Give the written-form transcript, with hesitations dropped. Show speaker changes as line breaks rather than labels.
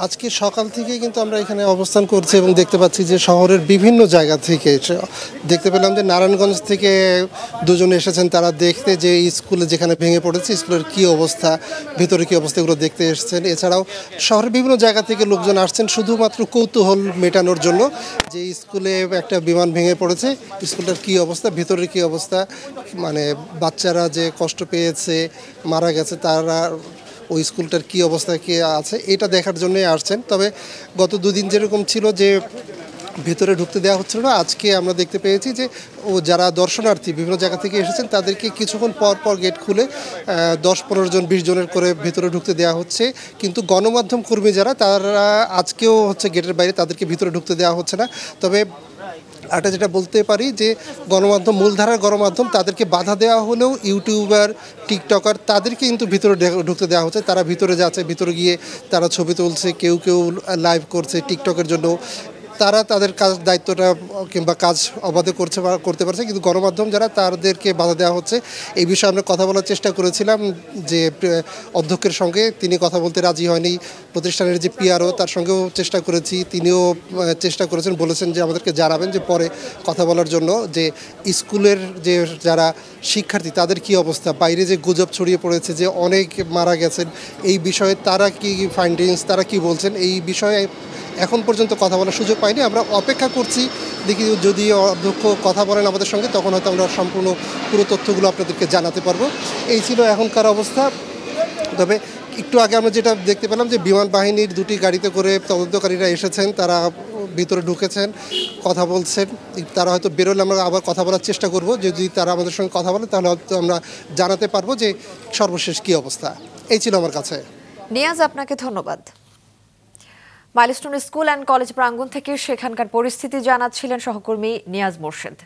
আজকে সকাল থেকে কিন্তু আমরা এখানে অবস্থান করছি এবং দেখতে পাচ্ছি যে শহরের বিভিন্ন জায়গা থেকে দেখতে পেলাম যে নারায়ণগঞ্জ থেকে দুজন এসেছেন, তারা দেখতে যে স্কুলে যেখানে ভেঙে পড়েছে স্কুলের কী অবস্থা, ভেতরে কী অবস্থা এগুলো দেখতে এসেছেন। এছাড়াও শহরের বিভিন্ন জায়গা থেকে লোকজন আসছেন শুধুমাত্র কৌতূহল মেটানোর জন্য যে স্কুলে একটা বিমান ভেঙে পড়েছে, স্কুলটার কী অবস্থা, ভেতরের কী অবস্থা, মানে বাচ্চারা যে কষ্ট পেয়েছে, মারা গেছে, তারা ওই স্কুলটার কী অবস্থা কী আছে এটা দেখার জন্যই আসছেন। তবে গত দুদিন যেরকম ছিল যে ভেতরে ঢুকতে দেওয়া হচ্ছিল না, আজকে আমরা দেখতে পেয়েছি যে যারা দর্শনার্থী বিভিন্ন জায়গা থেকে এসেছেন তাদেরকে কিছুক্ষণ পর পর গেট খুলে 10-15 জন 20 জনের করে ভেতরে ঢুকতে দেওয়া হচ্ছে। কিন্তু গণমাধ্যম কর্মী যারা, তারা আজকেও গেটের বাইরে, তাদেরকে ভিতরে ঢুকতে দেওয়া হচ্ছে না। তবে এটা যেটা বলতে পারি যে গণমাধ্যম, মূলধারার গণমাধ্যম, তাদেরকে বাধা দেওয়া হলেও ইউটিউবার, টিকটকার তাদেরকে কিন্তু ভিতরে ঢুকতে দেওয়া হচ্ছে। তারা ভিতরে যাচ্ছে, ভিতরে গিয়ে তারা ছবি তুলছে, কেউ কেউ লাইভ করছে টিকটকের জন্য। তারা তাদের কাজ, দায়িত্বটা কিংবা কাজ অবাধে করতে পারছে, কিন্তু গণমাধ্যম যারা, তাদেরকে বাধা দেওয়া হচ্ছে। এই বিষয়ে আমরা কথা বলার চেষ্টা করেছিলাম যে অধ্যক্ষের সঙ্গে, তিনি কথা বলতে রাজি হয়নি। প্রতিষ্ঠানের যে পিআরও, তার সঙ্গেও চেষ্টা করেছি, তিনিও চেষ্টা করেছেন, বলেছেন যে আমাদেরকে জানাবেন যে পরে কথা বলার জন্য, যে স্কুলের যে যারা শিক্ষার্থী তাদের কি অবস্থা, বাইরে যে গুজব ছড়িয়ে পড়েছে যে অনেক মারা গেছেন, এই বিষয়ে তারা কি ফাইন্ডিংস, তারা কি বলছেন, এই বিষয়ে এখন পর্যন্ত কথা বলার সুযোগ পাইনি। আমরা অপেক্ষা করছি, দেখি যদি অধ্যক্ষ কথা বলেন আমাদের সঙ্গে, তখন হয়তো আমরা সম্পূর্ণ পুরো তথ্যগুলো আপনাদেরকে জানাতে পারবো। এই ছিল এখনকার অবস্থা। তবে একটু আগে আমরা যেটা দেখতে পেলাম যে বিমান বাহিনীর 2টি গাড়িতে করে তদন্তকারীরা এসেছেন, তারা ভিতরে ঢুকেছেন, কথা বলছেন। তারা হয়তো বেরোলে আমরা আবার কথা বলার চেষ্টা করব, যদি তারা আমাদের সঙ্গে কথা বলে তাহলে হয়তো আমরা জানাতে পারবো যে সর্বশেষ কী অবস্থা। এই ছিল আমার কাছে।
নিয়াজ, আপনাকে ধন্যবাদ। মাইলস্টোন স্কুল অ্যান্ড কলেজ প্রাঙ্গণ থেকে সেখানকার পরিস্থিতি জানাচ্ছিলেন সহকর্মী নিয়াজ মোর্শেদ।